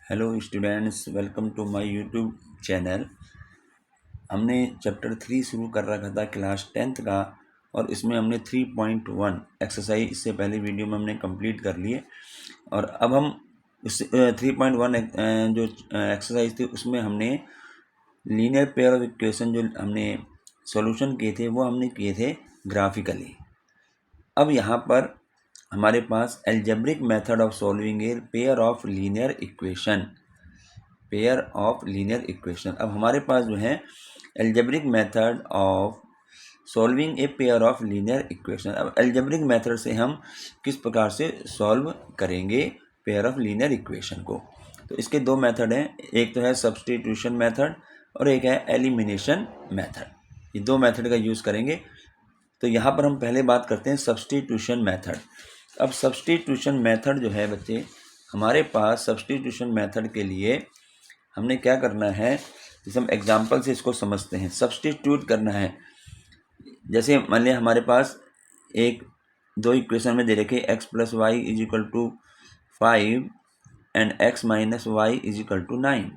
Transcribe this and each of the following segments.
Hello students, welcome to my YouTube channel. हमने chapter 3 शुरू कर रखा था क्लास 10th का, और इसमें हमने 3.1 एक्सरसाइज इससे पहले वीडियो में हमने कंप्लीट कर लिए। और अब हम उस 3.1 जो एक्सरसाइज थी उसमें हमने लीनियर पेयर ऑफ इक्वेशन जो हमने सॉल्यूशन किए थे वो हमने किए थे ग्राफिकली। अब यहाँ पर हमारे पास algebraic method of solving a pair of linear equation. अब हमारे पास जो है algebraic method of solving a pair of linear equation. अब एल्जेब्रिक मेथड से हम किस प्रकार से सॉल्व करेंगे पेयर ऑफ लीनियर इक्वेशन को। तो इसके दो मेथड हैं, एक तो है सब्स्टिट्यूशन मेथड और एक है एलिमिनेशन मेथड। ये दो मेथड का यूज़ करेंगे। तो यहाँ पर हम पहले बात करते हैं सब्स्टिट्यूशन मेथड। अब सब्स्टिट्यूशन मेथड जो है बच्चे, हमारे पास सब्स्टिट्यूशन मेथड के लिए हमने क्या करना है, जैसे हम एग्जाम्पल से इसको समझते हैं। सब्स्टिट्यूट करना है, जैसे मान लिया हमारे पास दो इक्वेशन में दे रखे x plus y is equal to 5 and x minus y is equal to 9।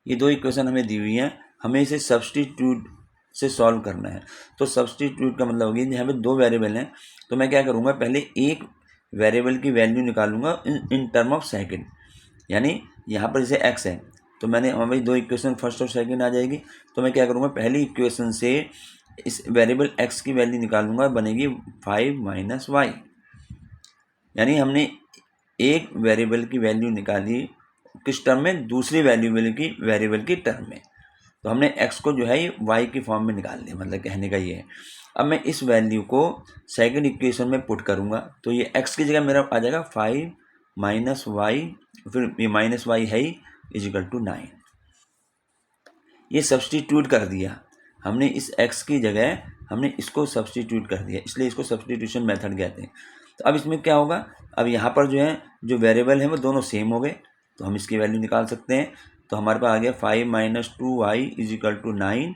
ये दो इक्वेशन हमें दी हुई हैं, हमें इसे सब्स्टिट्यूट से सॉल्व करना है। तो सब्स्टिट्यूट का मतलब होगी यहाँ पे दो वेरिएबल हैं, तो मैं क्या करूँगा, पहले एक वेरिएबल की वैल्यू निकालूंगा इन टर्म ऑफ सेकंड। यानी यहाँ पर जैसे x है तो मैंने हमारी दो इक्वेशन फर्स्ट और सेकंड आ जाएगी। तो मैं क्या करूँगा, पहली इक्वेशन से इस वेरिएबल x की वैल्यू निकालूंगा, बनेगी 5 माइनस वाई। यानी हमने एक वेरिएबल की वैल्यू निकाली किस टर्म में, दूसरी वेरिएबल की टर्म में। तो हमने x को जो है ये y की फॉर्म में निकाल लिया, मतलब कहने का ये है। अब मैं इस वैल्यू को सेकंड इक्वेशन में पुट करूँगा, तो ये x की जगह मेरा आ जाएगा 5 माइनस वाई, फिर ये माइनस वाई है ही, इज इक्वल टू 9। ये सब्स्टिट्यूट कर दिया हमने, इस x की जगह हमने इसको सब्स्टिट्यूट कर दिया, इसलिए इसको सब्स्टिट्यूशन मेथड कहते हैं। तो अब इसमें क्या होगा, अब यहाँ पर जो है जो वेरिएबल है वो दोनों सेम हो गए, तो हम इसकी वैल्यू निकाल सकते हैं। तो हमारे पास आ गया 5 minus 2y is equal to 9।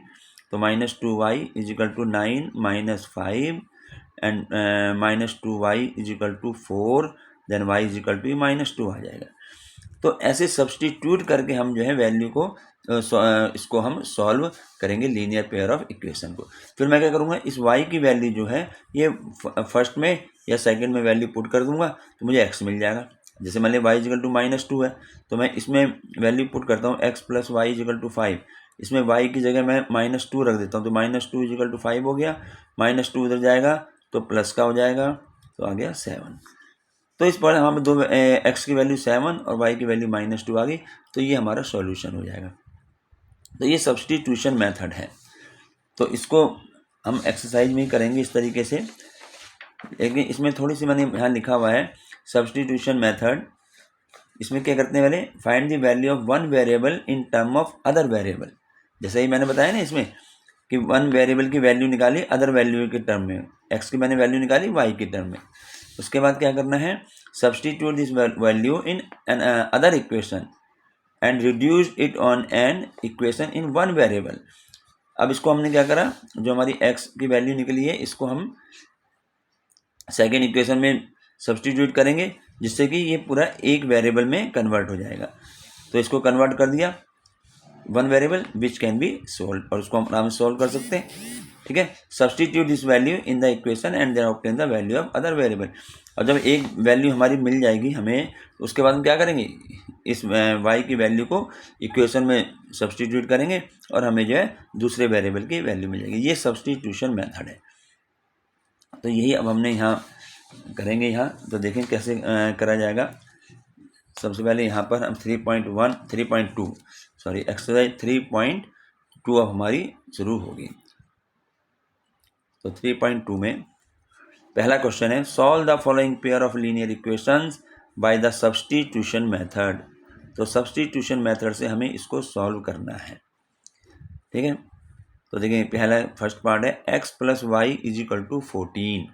तो minus 2y is equal to 9 minus 5 and minus 2y is equal to 4, then y is equal to minus 2 आ जाएगा। तो ऐसे सब्स्टिट्यूट करके हम जो है वैल्यू को इसको हम सॉल्व करेंगे लीनियर पेयर ऑफ इक्वेशन को। फिर मैं क्या करूँगा, इस y की वैल्यू जो है ये फर्स्ट में या सेकंड में वैल्यू पुट कर दूंगा, तो मुझे x मिल जाएगा। जैसे मान लिया y इजिकल टू माइनस 2 है, तो मैं इसमें वैल्यू पुट करता हूँ x plus y is equal to 5। इसमें y की जगह मैं माइनस 2 रख देता हूँ, तो माइनस 2 इजिकल टू 5 हो गया। माइनस 2 उधर जाएगा तो प्लस का हो जाएगा, तो आ गया 7। तो इस पर हमें दो x की वैल्यू 7 और y की वैल्यू माइनस 2 आ गई, तो ये हमारा सॉल्यूशन हो जाएगा। तो ये सब्स्टिट्यूशन मेथड है। तो इसको हम एक्सरसाइज में ही करेंगे इस तरीके से, लेकिन इसमें थोड़ी सी मैंने यहाँ लिखा हुआ है सब्स्टिट्यूशन मेथड। इसमें क्या करते हैं, पहले find the value of one variable in term of other variable. जैसे ही मैंने बताया ना इसमें कि वन वेरिएबल की वैल्यू निकाली अदर वैल्यू के टर्म में, एक्स की मैंने वैल्यू निकाली वाई के टर्म में। उसके बाद क्या करना है, substitute this value in an other equation and reduce it on an equation in one variable. अब इसको हमने क्या करा, जो हमारी एक्स की वैल्यू निकली है इसको हम सेकेंड इक्वेशन में सब्स्टिट्यूट करेंगे, जिससे कि ये पूरा एक वेरिएबल में कन्वर्ट हो जाएगा। तो इसको कन्वर्ट कर दिया one variable which can be solve, और उसको हम आराम से सोल्व कर सकते हैं। ठीक है, substitute this value in the equation and then obtain the value of other variable. और जब एक वैल्यू हमारी मिल जाएगी हमें, उसके बाद हम क्या करेंगे, इस y की वैल्यू को इक्वेशन में सब्स्टिट्यूट करेंगे और हमें जो है दूसरे वेरिएबल की वैल्यू मिल जाएगी। ये सब्स्टिट्यूशन मेथड है। तो यही अब हमने यहाँ करेंगे। यहाँ तो देखें कैसे करा जाएगा। सबसे पहले यहाँ पर हम 3.2 सॉरी एक्सरसाइज 3.2 अब हमारी शुरू होगी। तो 3.2 में पहला क्वेश्चन है, solve the following pair of linear equations by the substitution method. तो सब्स्टिट्यूशन मेथड से हमें इसको सॉल्व करना है। ठीक है, तो देखिए पहला फर्स्ट पार्ट है x plus y is equal to 14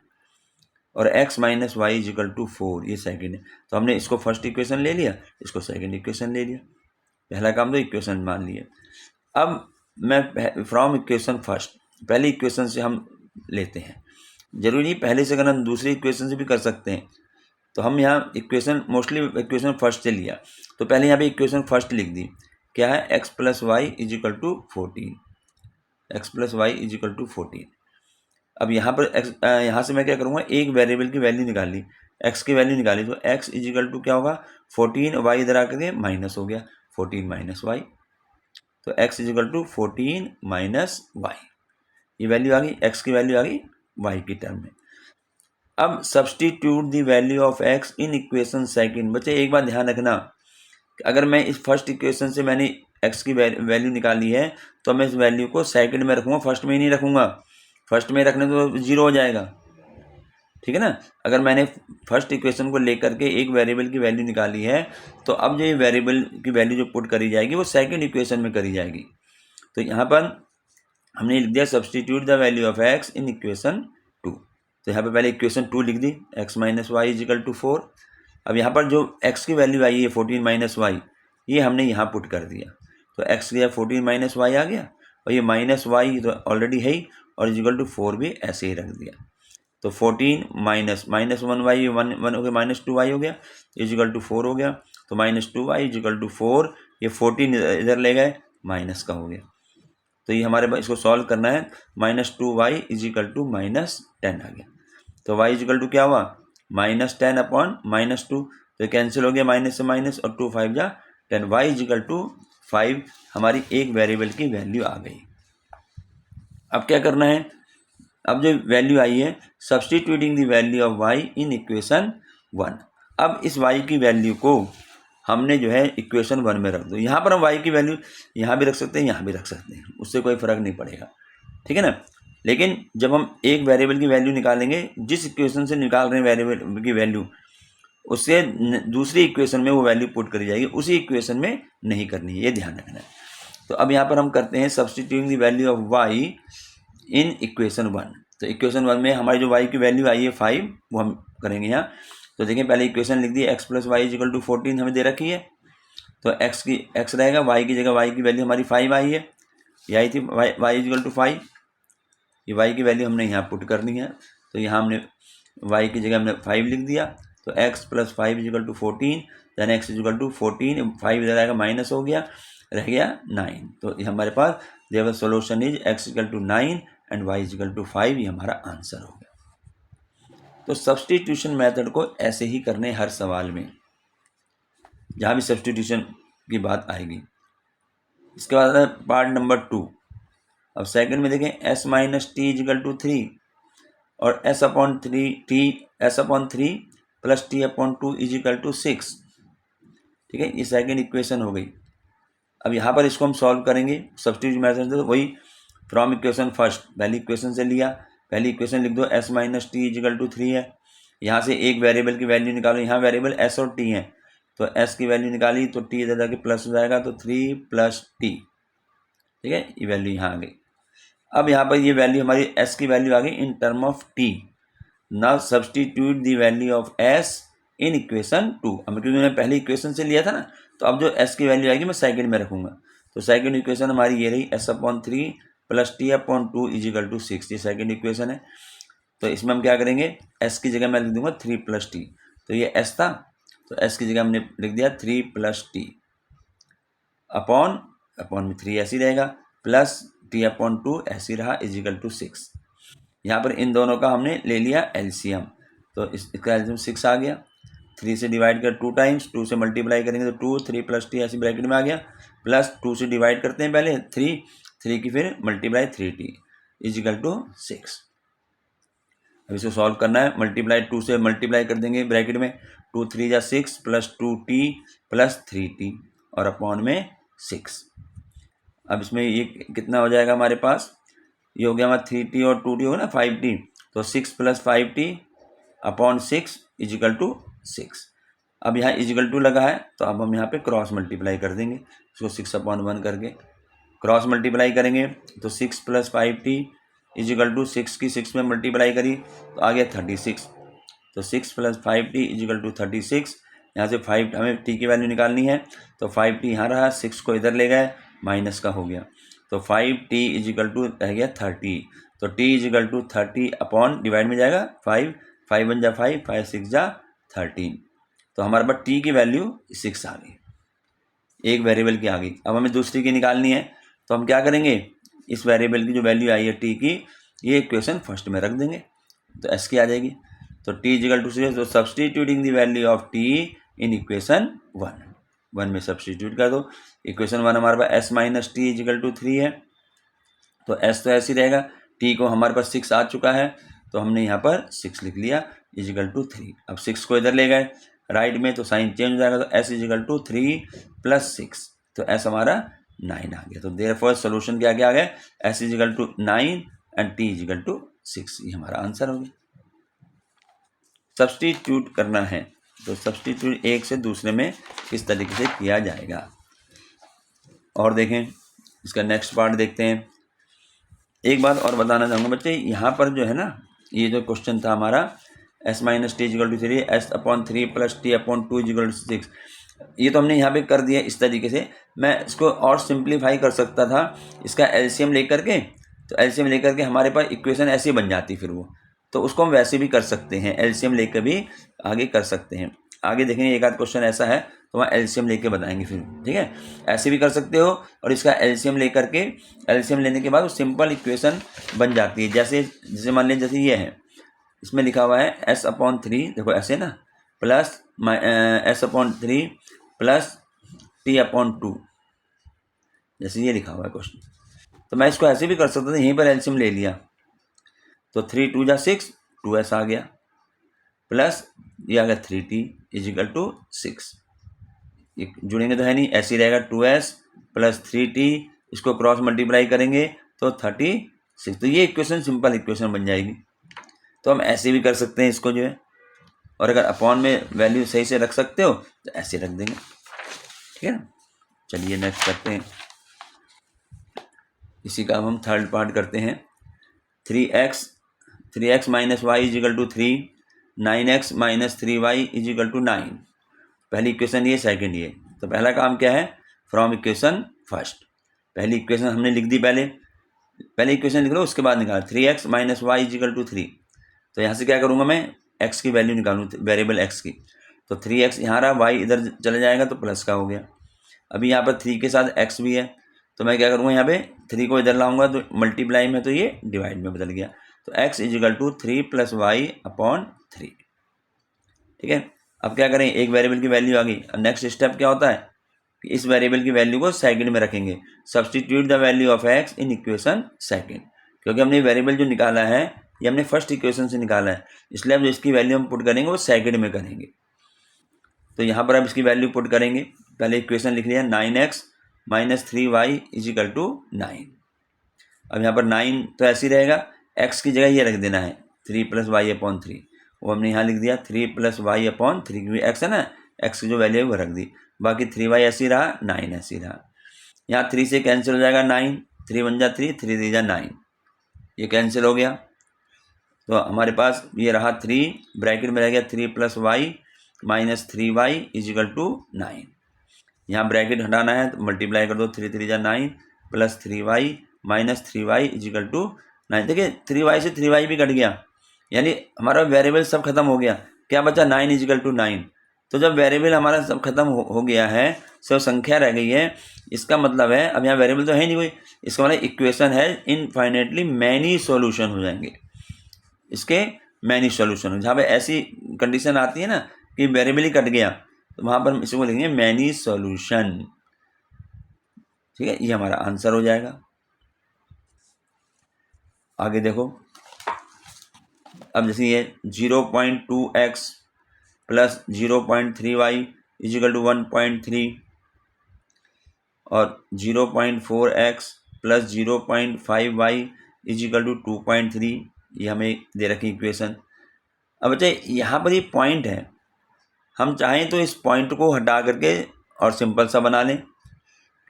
और x minus y is equal to 4, ये सेकंड है। तो हमने इसको फर्स्ट इक्वेशन ले लिया, इसको सेकंड इक्वेशन ले लिया। पहला काम तो इक्वेशन मान लिए। अब मैं फ्रॉम इक्वेशन फर्स्ट, पहली इक्वेशन से हम लेते हैं। जरूरी नहीं पहले से, अगर हम दूसरी इक्वेशन से भी कर सकते हैं, तो हम यहाँ इक्वेशन मोस्टली इक्वेशन फर्स्ट से लिया, तो पहले यहाँ पे इक्वेशन फर्स्ट लिख दी, क्या है, x plus y is equal to 14, x plus y is equal to 14। अब यहाँ पर यहाँ से मैं क्या करूँगा, एक वेरिएबल की वैल्यू निकाल ली, एक्स की वैल्यू निकाली, तो एक्स इज इक्वल टू क्या होगा 14, वाई इधर आकर के माइनस हो गया 14 माइनस वाई, तो x is equal to 14 minus y, ये वैल्यू आ गई, एक्स की वैल्यू आ गई वाई की टर्म में। अब substitute the value of x in equation second. बच्चे एक बात ध्यान रखना, अगर मैं इस फर्स्ट इक्वेशन से मैंने एक्स की वैल्यू निकाली है तो मैं इस वैल्यू को सेकंड में रखूँगा, फर्स्ट में ही नहीं रखूँगा, फर्स्ट में रखने तो जीरो हो जाएगा, ठीक है ना। अगर मैंने फर्स्ट इक्वेशन को लेकर के एक वेरिएबल की वैल्यू निकाली है तो अब जो ये वेरिएबल की वैल्यू जो पुट करी जाएगी वो सेकंड इक्वेशन में करी जाएगी। तो यहाँ पर हमने लिख दिया substitute the value of x in equation 2, तो यहाँ पे पहले इक्वेशन 2 लिख दी, x minus y is equal to 4। अब यहाँ पर जो एक्स की वैल्यू आई है 14 माइनस वाई, ये हमने यहाँ पुट कर दिया, तो एक्स की 14 माइनस वाई आ गया, और ये माइनस वाई तो ऑलरेडी है ही, और इज इक्वल टू 4 भी ऐसे ही रख दिया। तो 14 माइनस माइनस 1 वाई, 1 हो गया, माइनस 2 वाई हो गया, इज इक्वल टू 4 हो गया, तो minus 2 y is equal to 4, ये 14 इधर ले गए, माइनस का हो गया। तो ये हमारे पास इसको सॉल्व करना है, minus 2 y is equal to minus 10 आ गया, तो वाई इज इक्वल टू क्या हुआ माइनस 10 अपॉन माइनस 2, तो कैंसिल हो गया माइनस से माइनस, और 2 5 जा 10, वाई इज इक्वल टू 5 हमारी एक वेरिएबल की वैल्यू आ गई। अब क्या करना है, अब जो वैल्यू आई है substituting the value of y in equation 1, अब इस वाई की वैल्यू को हमने जो है इक्वेशन 1 में रख दो। यहाँ पर हम वाई की वैल्यू यहाँ भी रख सकते हैं, यहाँ भी रख सकते हैं, उससे कोई फ़र्क नहीं पड़ेगा, ठीक है ना। लेकिन जब हम एक वेरिएबल की वैल्यू निकालेंगे, जिस इक्वेशन से निकाल रहे हैं वेरिएबल की वैल्यू, उससे दूसरी इक्वेशन में वो वैल्यू पुट करी जाएगी, उसी इक्वेशन में नहीं करनी है, ये ध्यान रखना है। तो अब यहाँ पर हम करते हैं substituting the value of y in equation 1। तो इक्वेशन 1 में हमारी जो वाई की वैल्यू आई है 5, वो हम करेंगे यहाँ। तो देखिए पहले इक्वेशन लिख दी, x plus y is equal to 14 हमें दे रखी है, तो एक्स रहेगा, वाई की जगह वाई की वैल्यू हमारी 5 आई है, ये आई थी वाई इजिकल टू 5, ये वाई की वैल्यू हमने यहाँ पुट करनी है, तो यहाँ हमने वाई की जगह हमने 5 लिख दिया, तो एक्स प्लस 5 इजिकल टू 14, यानी एक्स इजिकल टू 14, 5 इधर आएगा माइनस हो गया, रह गया 9, तो ये हमारे पास their solution is x equal to 9 and y is equal to 5, ये हमारा आंसर हो गया। तो सब्सटीट्यूशन मेथड को ऐसे ही करने हर सवाल में जहाँ भी सब्सटीट्यूशन की बात आएगी। इसके बाद है पार्ट नंबर 2। अब सेकंड में देखें s minus t is equal to 3 और s upon 3 plus t upon 2 is equal to 6, ठीक है, ये सेकंड इक्वेशन हो गई। अब यहाँ पर इसको हम सॉल्व करेंगे सब्सटीट्यूशन मेथड से, तो वही फ्रॉम इक्वेशन फर्स्ट, पहली इक्वेशन से लिया, पहली इक्वेशन लिख दो, s minus t is equal to 3 है, यहाँ से एक वेरिएबल की वैल्यू निकालो, यहाँ वेरिएबल s और t है, तो s की वैल्यू निकाली तो t इधर जाके प्लस हो जाएगा, तो 3 प्लस टी, ठीक है, ये वैल्यू यहाँ आ गई। अब यहाँ पर ये वैल्यू हमारी s की वैल्यू आ गई in term of t। Now substitute the value of s in equation 2। अब क्योंकि मैंने पहली इक्वेशन से लिया था ना, तो अब जो s की वैल्यू आएगी मैं सेकंड में रखूँगा, तो सेकंड इक्वेशन हमारी ये रही, s upon 3 plus t upon 2 is equal to 6, ये सेकंड इक्वेशन है। तो इसमें हम क्या करेंगे, s की जगह मैं लिख दूंगा 3 प्लस टी, तो ये s था, तो s की जगह हमने लिख दिया 3 प्लस टी अपॉन में 3 ऐसी रहेगा, प्लस टी अपॉन 2 ऐसी रहा, इजिकल टू 6। यहाँ पर इन दोनों का हमने ले लिया एलसीएम, तो इसका एलसीएम 6 आ गया, 3 से डिवाइड कर 2 टाइम्स, 2 से मल्टीप्लाई करेंगे तो 2, 3 प्लस टी ऐसी ब्रैकेट में आ गया, प्लस 2 से डिवाइड करते हैं पहले 3 की फिर मल्टीप्लाई 3t इजिकल टू 6। अब इसको सॉल्व करना है, मल्टीप्लाई 2 से मल्टीप्लाई कर देंगे ब्रैकेट में, 2 3 जा 6 प्लस 2t प्लस 3t और अपॉन में 6। अब इसमें ये कितना हो जाएगा हमारे पास, ये हो गया हमारा 3t और 2t होगा ना 5t, तो 6 plus 5t upon 6 is equal to 6। अब यहाँ इजिकल टू लगा है, तो अब हम यहाँ पे क्रॉस मल्टीप्लाई कर देंगे, इसको 6 अपॉन 1 करके क्रॉस मल्टीप्लाई करेंगे, तो 6 प्लस 5t इजिकल टू 6 की 6 में मल्टीप्लाई करी तो आ गया 36, तो 6 प्लस 5t इजिकल टू 36। यहाँ से 5 हमें t की वैल्यू निकालनी है, तो 5t यहाँ रहा, 6 को इधर ले गए, माइनस का हो गया, तो 5t इजिकल टू रह गया 30, तो t is equal to 30 upon divide में जाएगा 5 1 जा 5 5 6 जा 13। तो हमारे पास टी की वैल्यू 6 आ गई, एक वेरिएबल की आ गई। अब हमें दूसरी की निकालनी है, तो हम क्या करेंगे, इस वेरिएबल की जो वैल्यू आई है टी की, ये इक्वेशन फर्स्ट में रख देंगे, तो एस की आ जाएगी। तो टी इजिकल टू 6, तो substituting the value of t in equation 1 में सब्सटीट्यूट कर दो। इक्वेशन 1 हमारे पास s minus t is equal to 3 है, तो एस तो ऐसे ही रहेगा। टी को हमारे पास 6 आ चुका है, तो हमने यहाँ पर 6 लिख लिया इजिकल टू 3। अब 6 को इधर ले गए राइट में, तो साइन चेंज हो जाएगा, तो एस इजिकल टू 3 + 6, तो एस हमारा 9 आ गया। तो देयरफॉर सोल्यूशन क्या क्या आ गया, s is equal to 9 and t is equal to 6, ये हमारा आंसर हो गया। सब्सटीट्यूट करना है, तो सब्सटीट्यूट एक से दूसरे में किस तरीके से किया जाएगा, और देखें इसका नेक्स्ट पार्ट देखते हैं। एक बात और बताना चाहूँगा बच्चे, यहाँ पर जो है ना, ये जो क्वेश्चन था हमारा s minus t is equal to 3, s upon 3 + t upon 2 is equal to 6, ये तो हमने यहाँ पे कर दिया इस तरीके से। मैं इसको और सिंप्लीफाई कर सकता था, इसका एलसीएम लेकर के, तो एलसीएम लेकर के हमारे पास इक्वेशन ऐसी बन जाती फिर वो, तो उसको हम वैसे भी कर सकते हैं, एलसीएम लेकर भी आगे कर सकते हैं। आगे देखेंगे एक आध क्वेश्चन ऐसा है तो वहाँ एलसीएम लेके बताएंगे फिर, ठीक है। ऐसे भी कर सकते हो, और इसका एलसीएम लेकर के, एलसीएम लेने के बाद वो सिंपल इक्वेशन बन जाती है। जैसे मान लीजिए जैसे ये है, इसमें लिखा हुआ है एस अपॉन 3, देखो ऐसे ना, plus S upon 3 + t upon 2, जैसे ये लिखा हुआ है क्वेश्चन, तो मैं इसको ऐसे भी कर सकता था, यहीं पर एलसीएम ले लिया, तो 3 × 2 = 6, 2s आ गया, प्लस ये आ गया 3t इजिकल टू 6, ये जुड़ेंगे तो है नहीं, ऐसे ही रहेगा 2s + 3t, इसको क्रॉस मल्टीप्लाई करेंगे तो 36, तो ये इक्वेशन सिंपल इक्वेशन बन जाएगी। तो हम ऐसे भी कर सकते हैं इसको जो है, और अगर अपॉन में वैल्यू सही से रख सकते हो तो ऐसे रख देंगे, ठीक है ना। चलिए नेक्स्ट करते हैं, इसी का हम थर्ड पार्ट करते हैं। 3x - y = 3, 9x - 3y = 9, पहली इक्वेशन ये, सेकंड ये। तो पहला काम क्या है, फ्रॉम इक्वेशन फर्स्ट, पहली इक्वेशन हमने लिख दी, पहले इक्वेशन लिख लो, उसके बाद निकाल 3x - y = 3। तो यहाँ से क्या करूँगा मैं, x की वैल्यू निकालूँ, वेरिएबल x की, तो 3x यहाँ रहा, y इधर चले जाएगा तो प्लस का हो गया। अभी यहाँ पर 3 के साथ x भी है, तो मैं क्या करूँगा, यहाँ पे 3 को इधर लाऊंगा तो मल्टीप्लाई में, तो ये डिवाइड में बदल गया, तो x = 3 + y अपॉन 3, ठीक है। अब क्या करें, एक वेरिएबल की वैल्यू आ गई, अब नेक्स्ट स्टेप क्या होता है कि इस वेरिएबल की वैल्यू को सेकंड में रखेंगे, substitute the value of x in equation second, क्योंकि हमने वेरिएबल जो निकाला है ये हमने फर्स्ट इक्वेशन से निकाला है, इसलिए अब जो इसकी वैल्यू हम पुट करेंगे वो सेकंड में करेंगे। तो यहाँ पर अब इसकी वैल्यू पुट करेंगे, पहले इक्वेशन लिख लिया 9x - 3y = 9। अब यहाँ पर 9 तो ऐसे ही रहेगा, x की जगह ये रख देना है 3 + y अपॉन 3, वो हमने यहाँ लिख दिया 3 + y अपॉन 3, क्योंकि x है ना, x की जो वैल्यू है वो रख दी, बाकी 3y ऐसे ही रहा, 9 ऐसे ही रहा। यहाँ 3 से कैंसिल हो जाएगा 9, 3 × 1 = 3, 3 × 3 = 9, ये कैंसिल हो गया। तो हमारे पास ये रहा 3, ब्रैकेट में रह गया 3 + y - 3y = 9, यहाँ ब्रैकेट हटाना है तो मल्टीप्लाई कर दो, 3 × 3 = 9 + 3y - 3y = 9। देखिए 3y से 3y भी कट गया, यानी हमारा वेरिएबल सब खत्म हो गया, क्या बचा 9 = 9। तो जब वेरिएबल हमारा सब खत्म हो गया है, सब संख्या रह गई है, इसका मतलब है अब यहाँ वेरिएबल तो है नहीं कोई, इसका मतलब इक्वेशन है इनफाइनेटली मैनी सॉल्यूशन हो जाएंगे, इसके मैनी सॉल्यूशन। जहाँ पे ऐसी कंडीशन आती है ना कि वेरिएबल ही कट गया, तो वहाँ पर हम इसको लिखेंगे मैनी सॉल्यूशन, ठीक है, ये हमारा आंसर हो जाएगा। आगे देखो, अब जैसे ये 0.2x + 0.3y = 1.3, और 0.4x + 0.5y = 2.3, ये हमें दे रखी इक्वेशन। अब बच्चे यहाँ पर ये पॉइंट है, हम चाहें तो इस पॉइंट को हटा करके और सिंपल सा बना लें,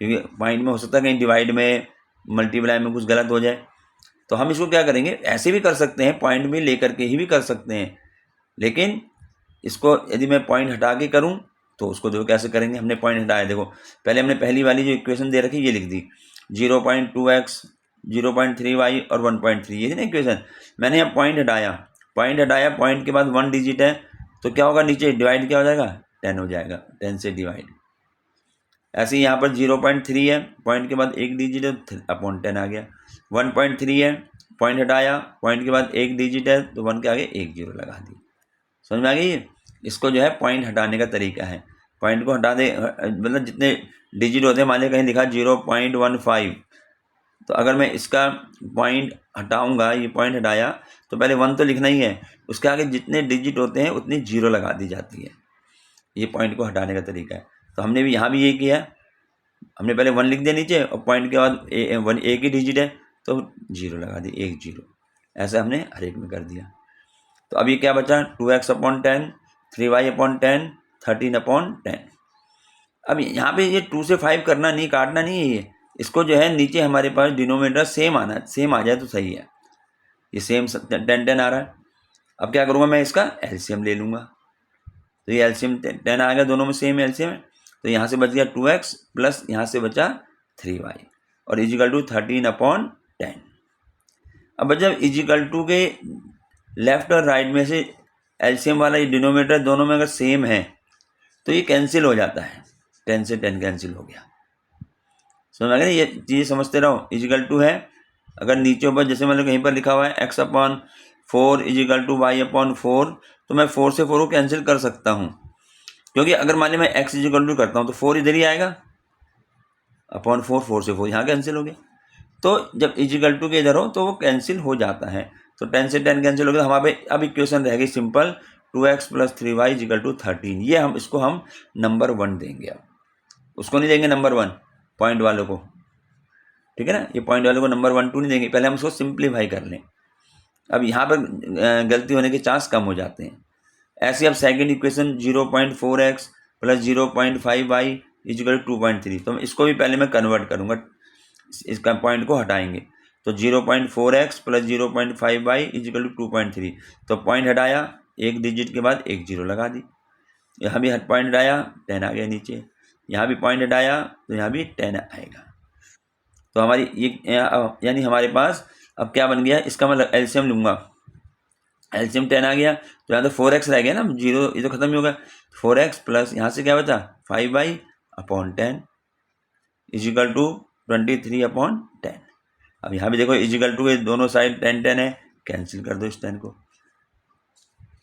क्योंकि पॉइंट में हो सकता है कहीं डिवाइड में, मल्टीप्लाई में कुछ गलत हो जाए, तो हम इसको क्या करेंगे, ऐसे भी कर सकते हैं, पॉइंट भी लेकर के ही भी कर सकते हैं, लेकिन इसको यदि मैं पॉइंट हटा के करूं तो उसको देखो कैसे करेंगे। हमने पॉइंट हटाया, देखो पहले हमने पहली वाली जो इक्वेशन दे रखी ये लिख दी, 0.2x 0.3y और 1.3, ये थी ना इक्वेशन। मैंने यहाँ पॉइंट हटाया, पॉइंट के बाद 1 डिजिट है तो क्या होगा, नीचे डिवाइड क्या हो जाएगा, 10 हो जाएगा, 10 से डिवाइड। ऐसे ही यहाँ पर 0.3 है, पॉइंट के बाद एक डिजिट है, अपॉन 10 आ गया। 1.3 है, पॉइंट हटाया, पॉइंट के बाद एक डिजिट है तो 1 के आगे एक जीरो लगा दी। समझ में आ गई? इसको जो है पॉइंट हटाने का तरीका है। पॉइंट को हटा दे, मतलब जितने डिजिट होते हैं, मान लिया कहीं लिखा 0.15, तो अगर मैं इसका पॉइंट हटाऊंगा, ये पॉइंट हटाया तो पहले 1 तो लिखना ही है, उसके आगे जितने डिजिट होते हैं उतनी जीरो लगा दी जाती है। ये पॉइंट को हटाने का तरीका है। तो हमने भी यहाँ भी ये किया, हमने पहले 1 लिख दिया नीचे और पॉइंट के बाद वन एक ही डिजिट है तो जीरो लगा दी, एक जीरो। ऐसा हमने हर एक में कर दिया। तो अभी क्या बचा, 2x upon 10, 3y upon 10, 13 upon 10। अब यहाँ पे ये 2 से 5 करना नहीं, काटना नहीं है ये, इसको जो है नीचे हमारे पास डिनोमिनेटर सेम आ जाए तो सही है। ये सेम 10 आ रहा है। अब क्या करूँगा, मैं इसका एलसीएम ले लूँगा। तो ये एलसीएम 10 आ गया, दोनों में सेम एलसीएम है। तो यहाँ से बच गया 2x प्लस यहाँ से बचा 3y और इजिकल टू 13 अपॉन 10। अब जब इजिकल टू के लेफ्ट और राइट में से एलसीएम वाला ये डिनोमिनेटर दोनों में अगर सेम है तो ये कैंसिल हो जाता है, 10 से 10 कैंसिल हो गया। समझ में आ गया? ये चीज़ें समझते रहो। इजिकल टू है, अगर नीचे ऊपर जैसे मतलब कहीं पर लिखा हुआ है x upon 4 is equal to y upon 4, तो मैं 4 से 4 को कैंसिल कर सकता हूँ, क्योंकि अगर मान लिया मैं x इजिकल टू करता हूँ तो 4 इधर ही आएगा, अपॉन 4, 4 से 4 यहाँ कैंसिल हो गया। तो जब इजिकल टू के इधर हो तो वो कैंसिल हो जाता है। तो 10 से 10 कैंसिल हो गया, हमारे अब इक्वेशन रहेगी simple, 2x plus 3y is equal to 13। ये हम इसको हम नंबर 1 देंगे। अब उसको नहीं देंगे नंबर 1, पॉइंट वालों को, ठीक है ना। ये पॉइंट वालों को नंबर 1, 2 नहीं देंगे, पहले हम उसको सिंप्लीफाई कर लें। अब यहाँ पर गलती होने के चांस कम हो जाते हैं। ऐसे अब second equation 0.4x plus 0.5y is equal to 2.3, तो इसको भी पहले मैं कन्वर्ट करूँगा, इसका पॉइंट को हटाएंगे। तो 0.4x plus 0.5y is equal to 2.3, तो पॉइंट हटाया, एक डिजिट के बाद एक जीरो लगा दी। यहाँ भी पॉइंट हटाया, 10 आ गया नीचे, यहाँ भी पॉइंट हटाया तो यहाँ भी 10 आएगा। तो हमारी ये यानी हमारे पास अब क्या बन गया, इसका मतलब एलसीएम लूँगा, एलसीएम 10 आ गया, तो यहाँ तो 4x रह गया ना, जीरो ये तो खत्म ही होगा। 4x प्लस यहाँ से क्या बचा 5y upon 10 is equal to 23 upon 10। अब यहाँ भी देखो इजिकल टू के दोनों साइड 10 10 है, कैंसिल कर दो इस 10 को,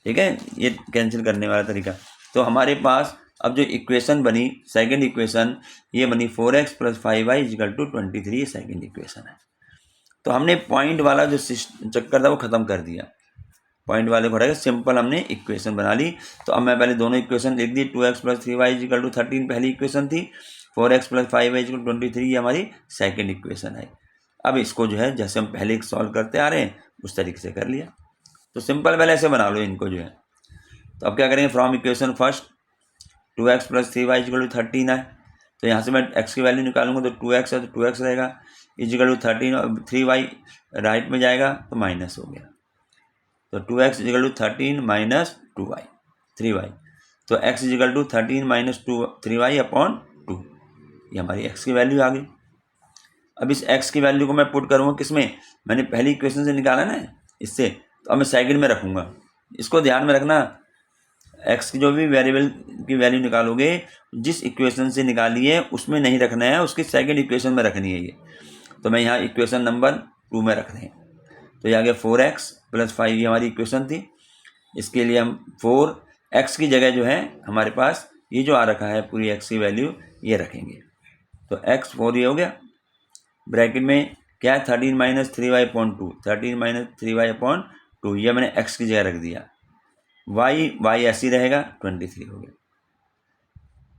ठीक है। ये कैंसिल करने वाला तरीका। तो हमारे पास अब जो इक्वेशन बनी, सेकंड इक्वेशन ये बनी 4x plus 5y is equal to 23, ये सेकंड इक्वेशन है। तो हमने पॉइंट वाला जो चक्कर था वो ख़त्म कर दिया, पॉइंट वाले को हटाकर सिंपल हमने इक्वेशन बना ली। तो अब मैं पहले दोनों इक्वेशन लिख दी, 2x plus 3y is equal to 13 पहली इक्वेशन थी, 4x plus 5y is equal to 23 ये हमारी सेकंड इक्वेशन है। अब इसको जो है जैसे हम पहले सॉल्व करते आ रहे हैं उस तरीके से कर लिया। तो सिंपल पहले ऐसे बना लो इनको जो है। तो अब क्या करेंगे, from equation first 2x plus 3y is equal to 13 है, तो यहाँ से मैं x की वैल्यू निकालूंगा, तो 2x है तो 2x रहेगा इजिकल टू 13 और 3y राइट में जाएगा तो माइनस हो गया, तो 2x is equal to 13 minus 2y 3y, तो x is equal to 13 minus 3y upon 2, ये हमारी x की वैल्यू आ गई। अब इस x की वैल्यू को मैं पुट करूँगा किस में, मैंने पहली इक्वेशन से निकाला ना इससे, तो अब मैं सेकंड में रखूँगा। इसको ध्यान में रखना, x की जो भी वेरिएबल की वैल्यू निकालोगे जिस इक्वेशन से निकाली है उसमें नहीं रखना है, उसकी सेकंड इक्वेशन में रखनी है ये। तो मैं यहाँ इक्वेशन नंबर 2 में रख दें, तो ये आ गया 4x प्लस 5, ये हमारी इक्वेशन थी। इसके लिए हम 4x की जगह जो है हमारे पास ये जो आ रखा है पूरी x की वैल्यू ये रखेंगे, तो x 4 ये हो गया, ब्रैकेट में क्या है 13 minus 3y upon 2, 13 minus 3y upon 2, ये मैंने x की जगह रख दिया, y ऐसे ही रहेगा 23 हो गया।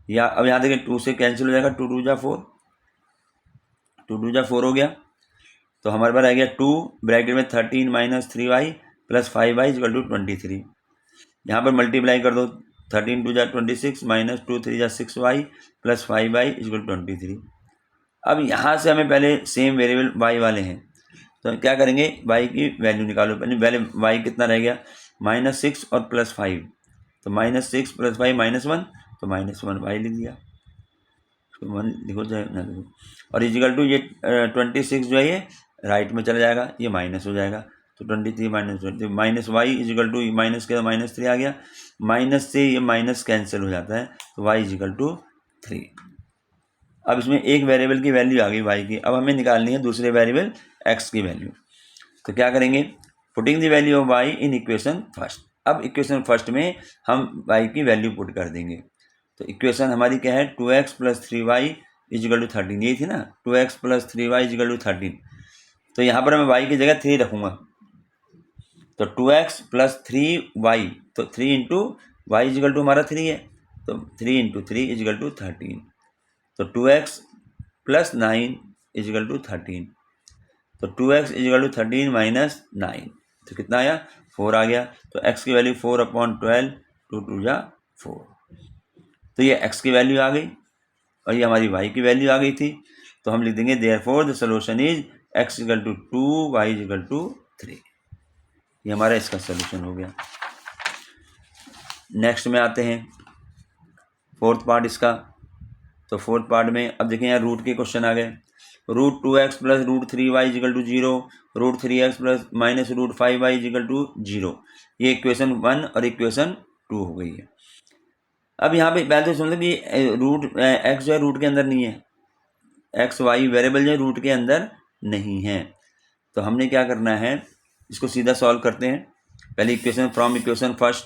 या अब यहाँ देखिए 2 से कैंसिल हो जाएगा, 2 2 जा 4, 2 2 जा 4 हो गया, तो हमारे पास रह गया 2 ब्रैकेट में 13 minus 3y plus 5y equal to 23। यहाँ पर मल्टीप्लाई कर दो, 13 2 जा 26 माइनस 2 3 जा 6y plus 5y equal to 23। अब यहाँ से हमें पहले सेम वेरिएबल y वाले हैं, तो क्या करेंगे y की वैल्यू निकालो। पहले y कितना रह गया -6 और +5, तो -6 + 5 -1, तो -1 y लिख दिया, 1 लिखो चाहे ना लिखो, और इजिकल टू ये 26 जो है ये राइट में चला जाएगा, ये माइनस हो जाएगा, तो 23 minus 20 minus y is equal to minus के माइनस 3 आ गया, माइनस से ये माइनस कैंसिल हो जाता है, तो वाई इजिकल टू 3। अब इसमें एक वेरिएबल की वैल्यू आ गई वाई की, अब हमें निकालनी है दूसरे वेरिएबल एक्स की वैल्यू। तो क्या करेंगे, putting the value of y in equation first. अब इक्वेशन फर्स्ट में हम वाई की वैल्यू पुट कर देंगे। तो इक्वेशन हमारी क्या है, 2x plus 3y is equal to 13, यही थी ना, 2x plus 3y is equal to 13। तो यहाँ पर मैं y की जगह 3 रखूँगा, तो 2x प्लस 3y, तो 3 इंटू वाई इजिकल टू हमारा 3 है, तो 3 इंटू 3 इजिकल टू 13, तो 2x प्लस 9 इजिकल टू 13, तो 2x इजिकल टू 13 माइनस 9, तो कितना आया, 4 आ गया। तो x की वैल्यू 4/12, 2 2 जा 4, तो ये x की वैल्यू आ गई और ये हमारी y की वैल्यू आ गई थी। तो हम लिख देंगे therefore the solution is x equal to 2, y equal to 3। ये हमारा इसका सॉल्यूशन हो गया। नेक्स्ट में आते हैं फोर्थ पार्ट इसका। तो फोर्थ पार्ट में अब देखें यहाँ रूट के क्वेश्चन आ गए। Root 2x plus root 3y equal to 0, root 3x plus minus root 5y equal to 0। ये इक्वेशन 1 और इक्वेशन 2 हो गई है। अब यहाँ पे पहले तो समझो कि रूट x जो है रूट के अंदर नहीं है, एक्स वाई वेरिएबल जो रूट के अंदर नहीं है। तो हमने क्या करना है, इसको सीधा सॉल्व करते हैं। पहले इक्वेशन फ्रॉम इक्वेशन फर्स्ट,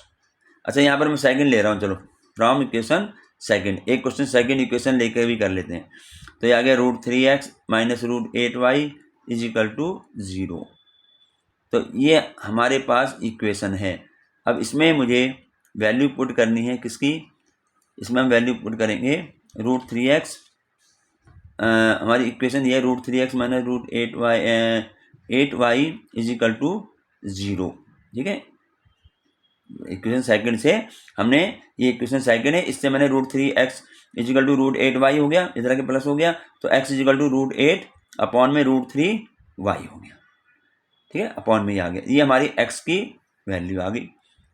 अच्छा यहाँ पर मैं सेकंड ले रहा हूँ, चलो फ्रॉम इक्वेशन सेकंड, एक क्वेश्चन सेकंड इक्वेशन लेकर भी कर लेते हैं। तो ये आ गया root 3x minus root 8y is equal to 0। तो ये हमारे पास इक्वेशन है। अब इसमें मुझे वैल्यू पुट करनी है किसकी, इसमें हम वैल्यू पुट करेंगे रूट 3x, हमारी इक्वेशन ये है root 3x minus root 8y is equal to 0। ठीक है, इक्वेशन सेकंड से हमने, ये इक्वेशन सेकंड है, इससे मैंने root 3x is equal to root 8y हो गया, इधर के प्लस हो गया, तो x is equal to root 8 upon में रूट 3y हो गया। ठीक है, अपॉन में ही आ गया, ये हमारी x की वैल्यू आ गई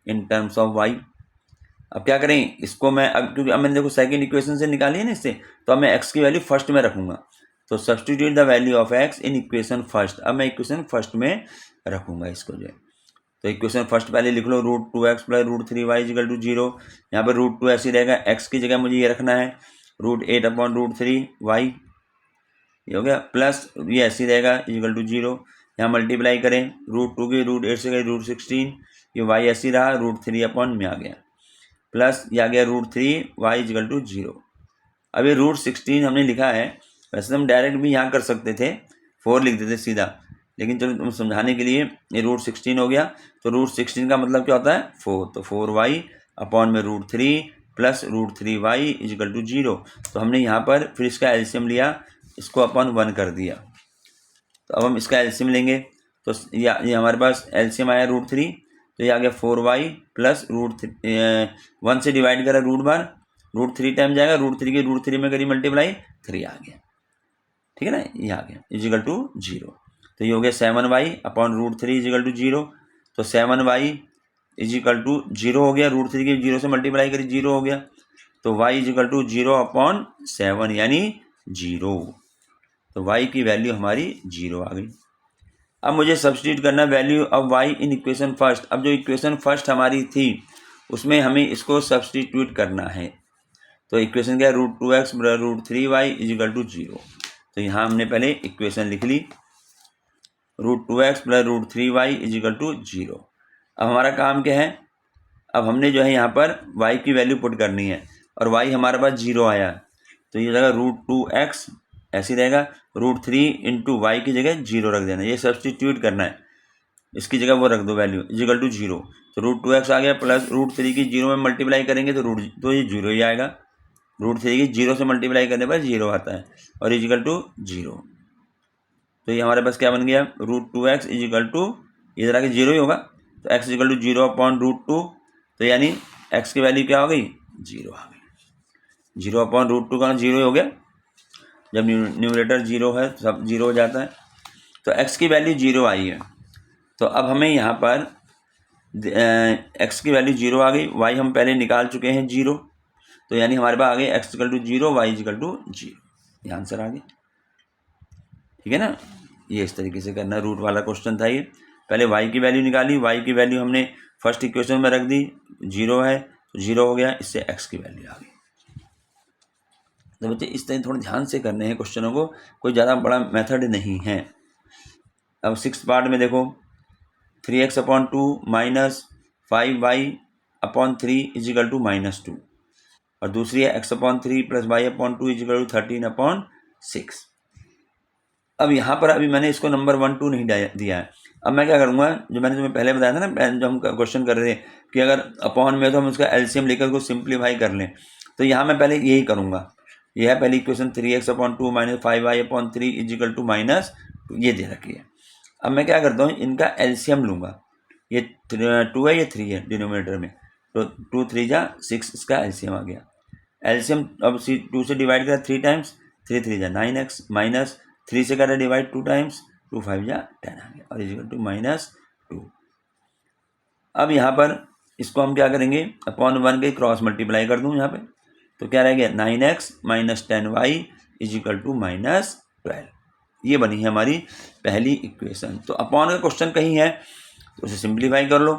इन टर्म्स ऑफ y। अब क्या करें इसको मैं, अब क्योंकि अब मैंने देखो सेकंड इक्वेशन से निकाली है ना इससे, तो अब मैं x की वैल्यू फर्स्ट में रखूंगा। तो substitute the value of x in equation first, अब मैं इक्वेशन फर्स्ट में रखूंगा इसको जो है। तो इक्वेशन फर्स्ट पहले लिख लो, root 2x plus root 3y equal to 0। यहाँ पर रूट 2 ऐसे रहेगा, x की जगह मुझे ये रखना है रूट 8 अपॉन रूट 3y, ये हो गया, प्लस ये ऐसे रहेगा इक्वल टू 0। यहाँ मल्टीप्लाई करें, रूट 2 की रूट 8 से गई रूट 16, ये y ऐसे रहा, रूट 3 अपॉन में आ गया, प्लस ये आ गया रूट 3y इक्वल टू 0। अब ये रूट 16 हमने लिखा है, वैसे हम डायरेक्ट भी यहाँ कर सकते थे, 4 लिख देते सीधा, लेकिन चलो तुम समझाने के लिए ये रूट 16 हो गया। तो रूट 16 का मतलब क्या होता है 4, तो 4y अपॉन में root 3 plus root 3y equal to 0। तो हमने यहाँ पर फिर इसका एलसीएम लिया, इसको अपॉन 1 कर दिया। तो अब हम इसका एलसीएम लेंगे, तो ये हमारे पास एलसीएम आया रूट 3, तो ये आ गया 4y प्लस रूट 1 से डिवाइड करा रूट बार, रूट 3 टाइम जाएगा, रूट 3 के रूट 3 में करी मल्टीप्लाई, 3 आ गया। ठीक है ना, ये आ गया इजिकल टू 0। तो ये हो गया 7y upon root 3 is equal to 0। तो 7y इजिकल टू 0 हो गया, रूट 3 के 0 से मल्टीप्लाई करी 0 हो गया, तो y इजिकल टू 0 अपॉन 7 यानी 0। तो y की वैल्यू हमारी 0 आ गई। अब मुझे सब्स्टिट्यूट करना value of y in equation first. अब जो इक्वेशन फर्स्ट हमारी थी उसमें हमें इसको सब्स्टिट्यूट करना है। तो इक्वेशन क्या है, root 2x root 3y is equal to 0। तो यहाँ हमने पहले इक्वेशन लिख ली, root 2x plus root 3y is equal to 0। अब हमारा काम क्या है, अब हमने जो है यहाँ पर y की वैल्यू पुट करनी है, और y हमारे पास 0 आया, तो ये जगह रूट 2x ऐसे रहेगा, रूट 3 इंटू वाई की जगह 0 रख देना, ये सब्सटीट्यूट करना है, इसकी जगह वो रख दो वैल्यू इजिकल टू 0। तो रूट 2x आ गया, प्लस रूट 3 की 0 में मल्टीप्लाई करेंगे तो ये 0 ही आएगा, रूट 3 की 0 से मल्टीप्लाई करने पर 0 आता है, और इजिकल टू 0। तो ये हमारे पास क्या बन गया, रूट 2x इजिकल टू, ये जरा कि 0 ही होगा, तो x is equal to 0 upon root 2, तो यानी x की वैल्यू क्या हो गई, 0 आ गई। 0 अपॉन रूट 2 का 0 ही हो गया, जब न्यूमरेटर 0 है सब 0 हो जाता है। तो x की वैल्यू 0 आई है, तो अब हमें यहाँ पर x की वैल्यू 0 आ गई, y हम पहले निकाल चुके हैं 0, तो यानी हमारे पास आ गए x equal to 0, y equal to 0, ये आंसर आ गया। ठीक है ना, ये इस तरीके से करना, रूट वाला क्वेश्चन था ये। पहले y की वैल्यू निकाली, y की वैल्यू हमने फर्स्ट इक्वेशन में रख दी, 0 है तो 0 हो गया, इससे x की वैल्यू आ गई। तो बच्चे इस तरह थोड़ा ध्यान से करने हैं क्वेश्चनों को, कोई ज़्यादा बड़ा मेथड नहीं है। अब 6th पार्ट में देखो 3x/2 minus 5y/3 is equal to -2, और दूसरी है x/3 plus y/2 is equal to 13/6। अब यहाँ पर अभी मैंने इसको नंबर 1 2 नहीं दिया है। अब मैं क्या करूँगा, जो मैंने तुम्हें पहले बताया था ना, जो हम क्वेश्चन कर रहे थे कि अगर अपॉन में तो हम उसका एलसीएम लेकर उसको सिंप्लीफाई कर लें, तो यहाँ मैं पहले यही करूँगा। यह है पहली equation 3x/2 minus 5y/3 is equal to -2, ये दे रखी है। अब मैं क्या करता हूँ, इनका एलसीएम लूँगा। ये 2 है, ये 3 है डिनोमिनेटर में, तो 2 3 जा 6, इसका एलसीएम आ गया। एलसीएम अब 2 से डिवाइड करा 3 टाइम्स, 3 3 जा 9x, माइनस 3 से करा डिवाइड 2 टाइम्स, 2 5 जा 10 आ गया, और इजिकल टू -2। अब यहाँ पर इसको हम क्या करेंगे, अपॉन 1 के क्रॉस मल्टीप्लाई कर दूँ यहाँ पे, तो क्या रह गया 9x minus 10y is equal to -12। ये बनी है हमारी पहली इक्वेशन। तो अपॉन का क्वेश्चन कहीं है तो उसे सिंप्लीफाई कर लो,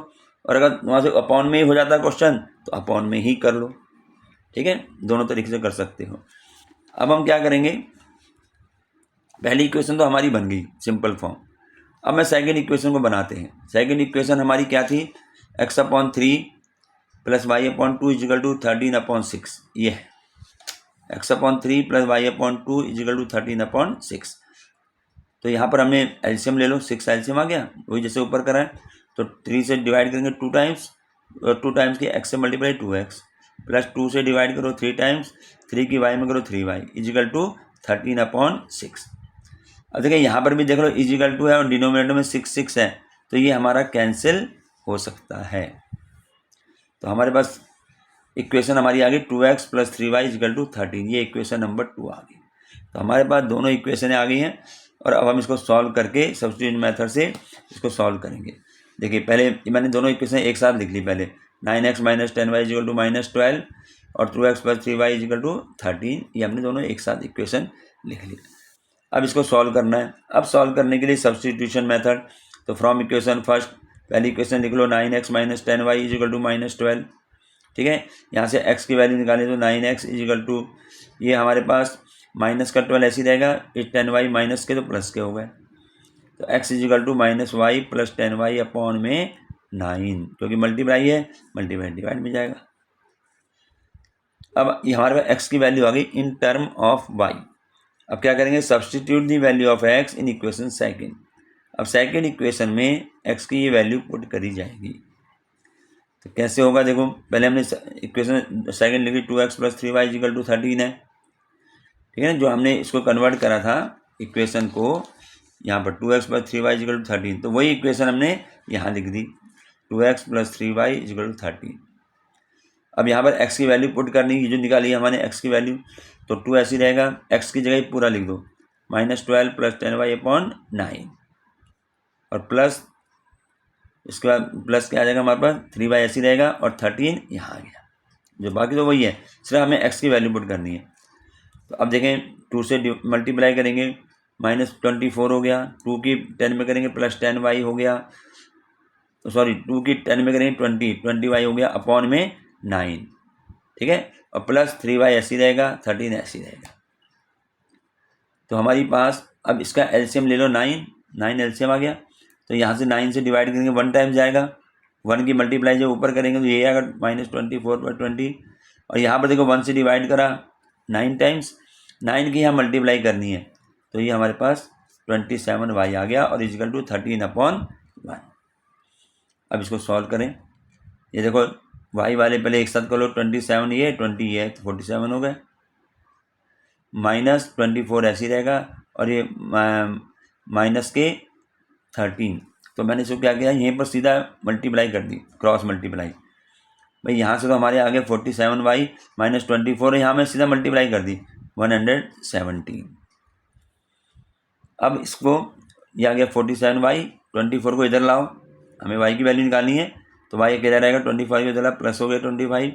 और अगर वहाँ से अपॉन में ही हो जाता है क्वेश्चन तो अपॉन में ही कर लो। ठीक है, दोनों तरीके से कर सकते हो। अब हम क्या करेंगे, पहली इक्वेशन तो हमारी बन गई सिंपल फॉर्म। अब मैं सेकंड इक्वेशन को बनाते हैं। सेकंड इक्वेशन हमारी क्या थी, x/3 plus y/2 is equal to 13/6। ये है x/3 plus y/2 is equal to 13/6। तो यहाँ पर हमने एलसीएम ले लो, 6 एलसीएम आ गया, वही जैसे ऊपर करा है। तो 3 से डिवाइड करेंगे 2 टाइम्स, 2 टाइम्स की x से मल्टीप्लाई 2x, प्लस 2 से डिवाइड करो 3 टाइम्स, 3 की y में करो 3y इजिकल टू 13/6। अब देखिए यहाँ पर भी देख लो इजिकल टू है और डिनोमिनेटर में 6 6 है, तो ये हमारा कैंसिल हो सकता है। तो हमारे पास इक्वेशन हमारी आ गई 2x plus 3y is equal to 13, ये इक्वेशन नंबर 2 आ गई। तो हमारे पास दोनों इक्वेशनें आ गई हैं, और अब हम इसको सॉल्व करके सब्स्टिट्यूशन मेथड से इसको सॉल्व करेंगे। देखिए पहले मैंने दोनों इक्वेशन एक साथ लिख ली, पहले 9x minus 10y is equal to -12 और 2x plus 3y is equal to 13, ये हमने दोनों एक साथ इक्वेशन लिख ली। अब इसको सॉल्व करना है। अब सॉल्व करने के लिए सब्स्टिट्यूशन मेथड, तो फ्रॉम इक्वेशन फर्स्ट पहली इक्वेशन लिख लो 9x minus 10y is equal to -12। ठीक है, यहाँ से x की वैल्यू निकालें तो 9x इजिकल टू, ये हमारे पास माइनस का 12 ऐसे ही रहेगा, ये 10y माइनस के तो प्लस के हो गए, तो x is equal to -y plus 10y upon में 9, क्योंकि मल्टीप्लाई है, मल्टीप्लाई डिवाइड में जाएगा। अब ये हमारे पास x की वैल्यू आ गई इन टर्म ऑफ y। अब क्या करेंगे, substitute the value of x in equation second. अब सेकेंड इक्वेशन में x की ये वैल्यू पुट करी जाएगी। तो कैसे होगा, देखो पहले हमने इक्वेशन सेकेंड लिखी 2x plus 3y is equal to 13 है। ठीक है ना, जो हमने इसको कन्वर्ट करा था इक्वेशन को, यहाँ पर 2x plus 3y is equal to 13, तो वही इक्वेशन हमने यहाँ लिख दी 2x plus 3y is equal to 13। अब यहाँ पर x की वैल्यू पुट करनी है, जो निकाली है हमने x की वैल्यू, तो 2 ऐसी रहेगा, x की जगह पूरा लिख दो -12 प्लस 10y अपॉन 9, और प्लस इसके बाद प्लस क्या आ जाएगा हमारे पास 3y ऐसी रहेगा, और 13 यहाँ आ गया, जो बाकी तो वही है, सिर्फ हमें x की वैल्यू पुट करनी है। तो अब देखें 2 से मल्टीप्लाई करेंगे -24 हो गया, 2 की 10 में करेंगे प्लस 10y हो गया, सॉरी 2 की 10 में करेंगे 20y हो गया अपॉन में 9। ठीक है, और प्लस 3y ऐसी रहेगा, 13 ऐसी रहेगा। तो हमारी पास अब इसका एलसीएम ले लो 9 एलसीएम आ गया, तो यहाँ से 9 से डिवाइड करेंगे 1 टाइम जाएगा, 1 की मल्टीप्लाई जब ऊपर करेंगे तो ये आएगा -24/20, और यहाँ पर देखो 1 से डिवाइड करा 9 टाइम्स, 9 की यहाँ मल्टीप्लाई करनी है, तो ये हमारे पास 27y आ गया, और इजिकल टू 13/1। अब इसको सॉल्व करें, ये देखो y वाले पहले एक साथ कर लो, 27 ये 20 ये, तो 47 हो गए, -24 ऐसी रहेगा, और ये माइनस के 13, तो मैंने इसको क्या किया, यहीं पर सीधा मल्टीप्लाई कर दी, क्रॉस मल्टीप्लाई। भाई यहाँ से तो हमारे आगे 47y -24 है, यहाँ में सीधा मल्टीप्लाई कर दी 117। अब इसको ये आ गया 47y, 24 को इधर लाओ, हमें y की वैल्यू निकालनी है, तो y किधर रहेगा 25 इधर प्लस हो गया 25,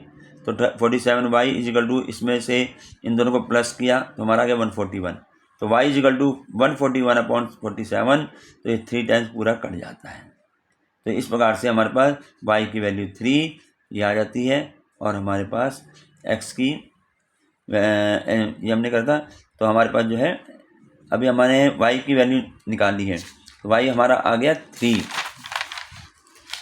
तो 47y इजिकल टू, इसमें से इन दोनों को प्लस किया तो हमारा आ गया 141, तो y इजिकल टू 141/47, तो ये 3 टाइम्स पूरा कट जाता है। तो इस प्रकार से हमारे पास y की वैल्यू 3 ये आ जाती है, और हमारे पास x की ये हमने करता, तो हमारे पास जो है अभी हमारे y की वैल्यू निकाली है, तो y हमारा आ गया 3।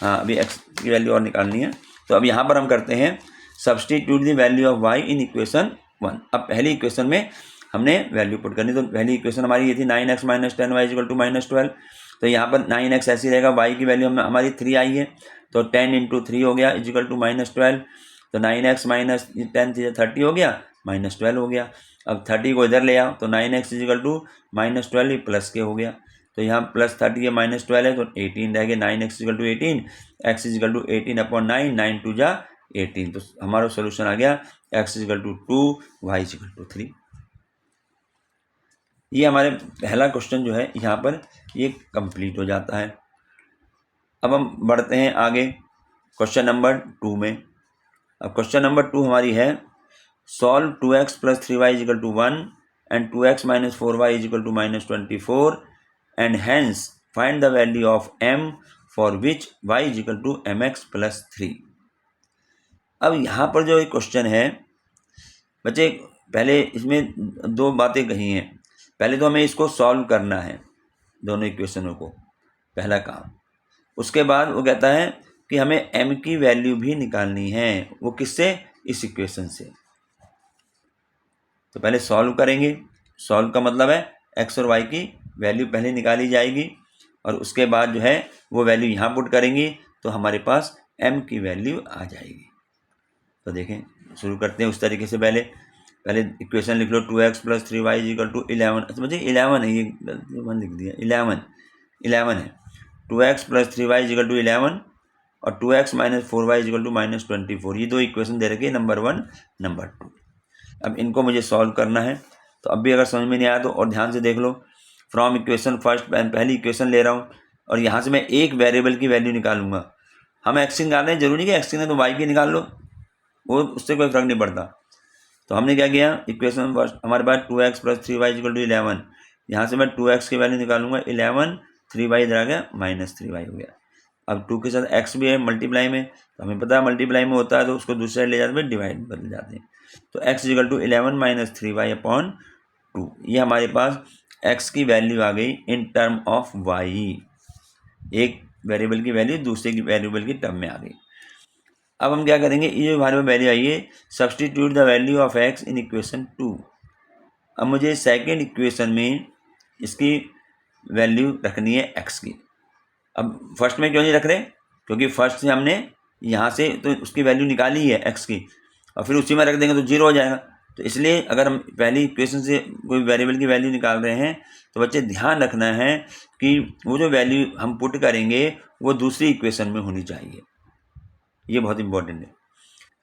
हाँ, अभी x की वैल्यू और निकालनी है। तो अब यहाँ पर हम करते हैं substitute the value of y in equation 1। अब पहली इक्वेशन में हमने वैल्यू पुट करनी, तो पहली इक्वेशन हमारी ये थी 9x minus 10y equal to -12। तो यहाँ पर 9x ऐसी रहेगा, y की वैल्यू हमारी 3 आई है, तो 10 इंटू 3 हो गया इक्वल टू -12। तो 9x माइनस 10 30 हो गया, -12 हो गया। अब 30 को इधर ले आओ, तो 9x इक्वल टू -12 प्लस के हो गया, तो यहाँ +30 है -12 है, तो 18 रह गया। 9x equal to 18, x equal to 18 upon 9, 9 टू जा 18। तो हमारा सोल्यूशन आ गया x equal to 2, y equal to 3। ये हमारे पहला क्वेश्चन जो है यहाँ पर ये कंप्लीट हो जाता है। अब हम बढ़ते हैं आगे क्वेश्चन नंबर 2 में। अब क्वेश्चन नंबर 2 हमारी है solve 2x plus 3y equal to 1 and 2x minus 4y equal to -24 and hence find the value of m for which y equal to mx plus 3। अब यहाँ पर जो एक क्वेश्चन है बच्चे, पहले इसमें दो बातें कही हैं। पहले तो हमें इसको सॉल्व करना है, दोनों इक्वेशनों को, पहला काम। उसके बाद वो कहता है कि हमें m की वैल्यू भी निकालनी है, वो किससे? इस इक्वेशन से। तो पहले सॉल्व करेंगे। सॉल्व का मतलब है x और y की वैल्यू पहले निकाली जाएगी, और उसके बाद जो है वो वैल्यू यहाँ पुट करेंगी, तो हमारे पास m की वैल्यू आ जाएगी। तो देखें, शुरू करते हैं उस तरीके से। पहले इक्वेशन लिख लो 2x plus 3y equal to 11। अच्छा मुझे 11 है, ये 1 लिख दिया, 11 है। 2x plus 3y equal to 11 और 2x minus 4y equal to -24। ये दो इक्वेशन दे रखी है, नंबर 1 नंबर 2। अब इनको मुझे सॉल्व करना है। तो अब भी अगर समझ में नहीं आया तो और ध्यान से देख लो। फ्रॉम इक्वेशन फर्स्ट, पहली इक्वेशन ले रहा हूँ और यहाँ से मैं एक वेरिएबल की वैल्यू निकालूंगा। हम एक्स की निकाल रहे हैं, जरूरी कि एक्स की नहीं तो वाई की निकाल लो, वो उससे कोई फर्क नहीं पड़ता। तो हमने क्या किया, इक्वेशन फर्स्ट हमारे पास 2x plus 3y equal to 11। यहाँ से मैं 2x की वैल्यू निकालूंगा 11, 3y इधर आ गया -3y हो गया। अब 2 के साथ x भी है मल्टीप्लाई में, तो हमें पता है मल्टीप्लाई में होता है तो उसको दूसरे ले जाते हैं, डिवाइड बदल जाते हैं। तो x equal to 11 minus 3y upon 2। ये हमारे पास x की वैल्यू आ गई इन टर्म ऑफ y। एक वेरिएबल की वैल्यू दूसरे की वेरिएबल की टर्म में आ गई। अब हम क्या करेंगे, ये हमारे पास वैल्यू आई है, substitute the value of x in equation 2। अब मुझे सेकेंड इक्वेशन में इसकी वैल्यू रखनी है x की। अब फर्स्ट में क्यों नहीं रख रहे, क्योंकि फर्स्ट से हमने यहाँ से तो उसकी वैल्यू निकाली है x की, और फिर उसी में रख देंगे तो 0 हो जाएगा। तो इसलिए अगर हम पहली इक्वेशन से कोई वेरिएबल की वैल्यू निकाल रहे हैं तो बच्चे ध्यान रखना है कि वो जो वैल्यू हम पुट करेंगे वो दूसरी इक्वेशन में होनी चाहिए, ये बहुत इंपॉर्टेंट है।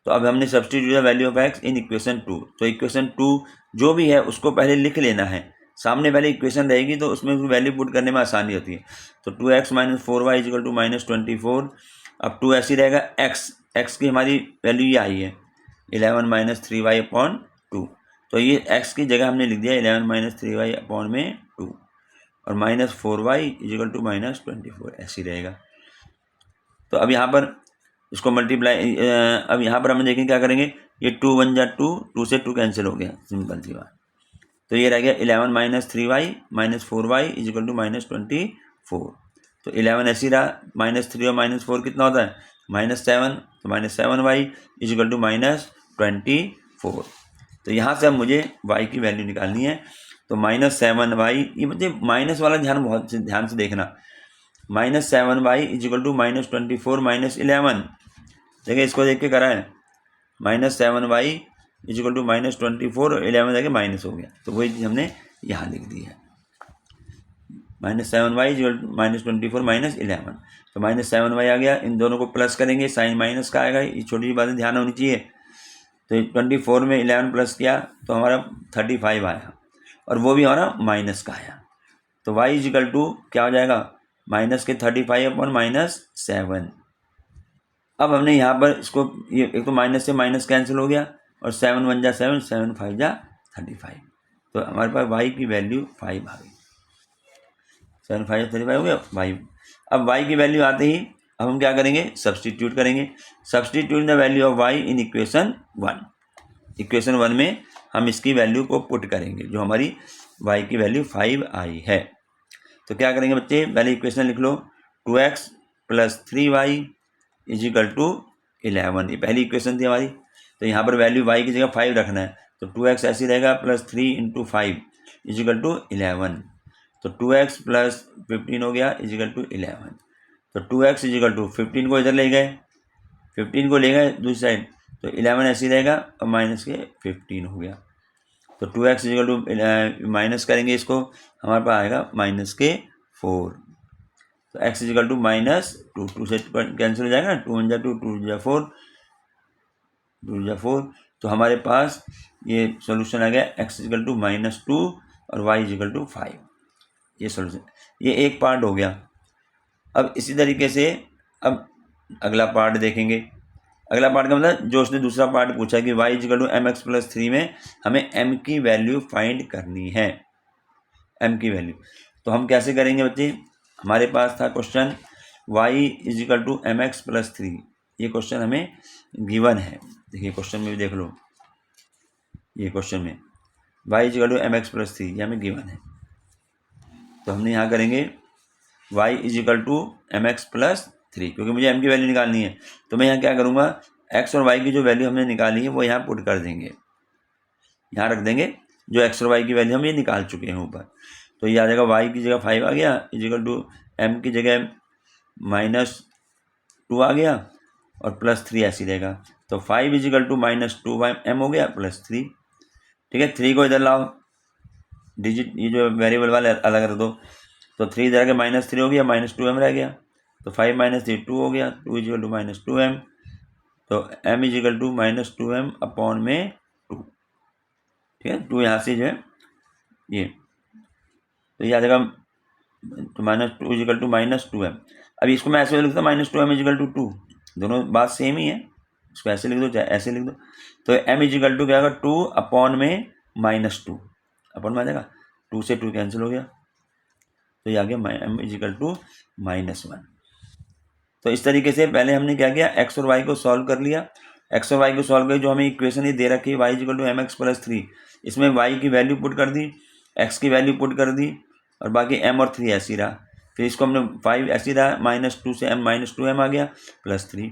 तो अब हमने substitute the value of x in equation 2। तो इक्वेशन 2 जो भी है उसको पहले लिख लेना है, सामने पहले इक्वेशन रहेगी तो उसमें वैल्यू पुट करने में आसानी होती है। तो 2x minus 4y equal to -24। अब 2 ऐसी रहेगा, x की हमारी वैल्यू ये आई है 11 माइनस 3y अपॉन 2। तो ये x की जगह हमने लिख दिया 11 माइनस 3y अपॉन में 2, और -4y इक्वल टू -24 ऐसी रहेगा। तो अब यहाँ पर इसको मल्टीप्लाई, अब यहाँ पर हम देखें क्या करेंगे, ये 2 1 जा 2, 2 से 2 कैंसिल हो गया, सिंपल सी बात। तो ये रह गया 11 minus 3y minus 4y equal to -24। तो 11 ऐसी रहा, -3 और -4 कितना होता है, -7। तो -7y इक्वल टू -24। तो यहाँ से अब मुझे y की वैल्यू निकालनी है। तो -7y, ये मुझे माइनस वाला बहुत ध्यान से देखना, -7y इक्वल टू -24 माइनस 11। देखिए इसको देख के करा है, -7y इक्वल टू -24 और 11 जाके माइनस हो गया, तो वही चीज़ हमने यहाँ लिख दी है, -7y इक्वल टू -24 माइनस 11। तो -7y आ गया, इन दोनों को प्लस करेंगे, साइन माइनस का आएगा, ये छोटी सी बातें ध्यान होनी चाहिए। तो 24 में 11 प्लस किया तो हमारा 35 आया, और वो भी हमारा माइनस का आया। तो y इक्वल टू क्या हो जाएगा, माइनस के 35 अपॉन -7। अब हमने यहाँ पर इसको, ये एक तो माइनस से माइनस कैंसिल हो गया, और 7 1 जा 7, 7 5 जा 35। तो हमारे पास y की वैल्यू 5 आ गई, 7 5 जा 35 हो गया 5। अब y की वैल्यू आते ही अब हम क्या करेंगे, सब्सटीट्यूट करेंगे। Substitute the value of y in equation 1। Equation 1 में हम इसकी वैल्यू को पुट करेंगे, जो हमारी y की वैल्यू 5 आई है। तो क्या करेंगे बच्चे, पहले इक्वेशन लिख लो, 2x + 3y = 11। ये पहली इक्वेशन थी हमारी। तो यहाँ पर वैल्यू y की जगह 5 रखना है, तो 2x ऐसे रहेगा +3 × 5 = 11। तो 2x + 15 हो गया = 11। तो 2x = 15 को इधर ले गए, 15 को ले गए दूसरी साइड, तो 11 ऐसे रहेगा और माइनस के 15 हो गया। तो 2x = माइनस करेंगे इसको, हमारे पास आएगा -4। तो x = -2 से कैंसिल हो जाएगा ना, 2 × 2 2 × 4 2 × 4। तो हमारे पास ये सॉल्यूशन आ गया, x = -2 और y = 5। ये सॉल्यूशन, ये एक पार्ट हो गया। अब इसी तरीके से अब अगला पार्ट देखेंगे। अगला पार्ट का मतलब जो उसने दूसरा पार्ट पूछा कि y = mx + 3 में हमें m की वैल्यू फाइंड करनी है, m की वैल्यू। तो हम कैसे करेंगे बच्चे, हमारे पास था क्वेश्चन y = mx + 3। ये क्वेश्चन हमें गिवन है, देखिए क्वेश्चन में भी देख लो, ये क्वेश्चन में y = mx + 3 ये हमें गिवन है। तो हमने यहाँ करेंगे y = mx + 3, क्योंकि मुझे m की वैल्यू निकालनी है। तो मैं यहाँ क्या करूँगा, x और y की जो वैल्यू हमने निकाली है वो यहाँ पुट कर देंगे, यहाँ रख देंगे जो x और y की वैल्यू हम ये निकाल चुके हैं ऊपर। तो ये आ जाएगा y की जगह 5 आ गया = m की जगह -2 आ गया और +3 ऐसी रहेगा। तो 5 = -2m हो गया +3। ठीक है, 3 को इधर लाओ, डिजिट ये जो वेरिएबल वाले अलग रख दो। तो 3 इधर के -3 हो गया, -2m रह गया। तो 5 - 3 2 हो गया, 2 = -2m। तो m = -2m अपॉन में 2। ठीक है, 2 यहाँ से जो है ये, तो ये आ जाएगा तो -2 = -2m। अब इसको मैं ऐसे लिखता हूँ -2m = 2, दोनों बात सेम ही है, इसको ऐसे लिख दो चाहे ऐसे लिख दो। तो m = क्या होगा, 2 अपॉन में -2, अपॉन में आ जाएगा, 2 से 2 कैंसिल हो गया, तो ये आ गया m = -1। तो इस तरीके से पहले हमने क्या किया, x और y को सॉल्व कर लिया। x और y को सॉल्व कर, जो हमें इक्वेशन ये दे रखी है y = mx + 3, इसमें y की वैल्यू पुट कर दी, x की वैल्यू पुट कर दी, और बाकी m और 3 ऐसी रहा। फिर इसको हमने 5 ऐसी रहा, -2 से m -2m आ गया +3।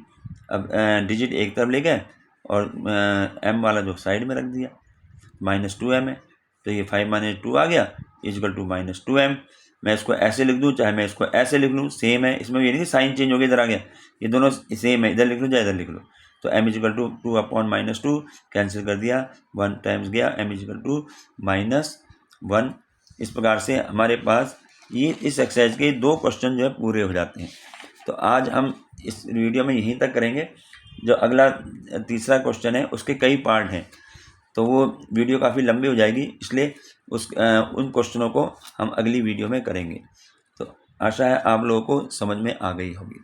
अब डिजिट एक तरफ ले गए और m वाला जो साइड में रख दिया, -2m है, तो ये 5 - 2 आ गया = -2m। मैं इसको ऐसे लिख दूँ चाहे मैं इसको ऐसे लिख लूँ, सेम है, इसमें ये नहीं कि साइन चेंज हो गया, इधर आ गया, ये दोनों सेम है, इधर लिख लो चाहे इधर लिख लो। तो m = 2 अपॉन -2 कैंसिल कर दिया, 1 टाइम्स गया, m = -1। इस प्रकार से हमारे पास ये इस एक्सरसाइज के 2 क्वेश्चन जो है पूरे हो जाते हैं। तो आज हम इस वीडियो में यहीं तक करेंगे। जो अगला तीसरा क्वेश्चन है उसके कई पार्ट हैं, तो वो वीडियो काफ़ी लंबी हो जाएगी, इसलिए उन क्वेश्चनों को हम अगली वीडियो में करेंगे। तो आशा है आप लोगों को समझ में आ गई होगी।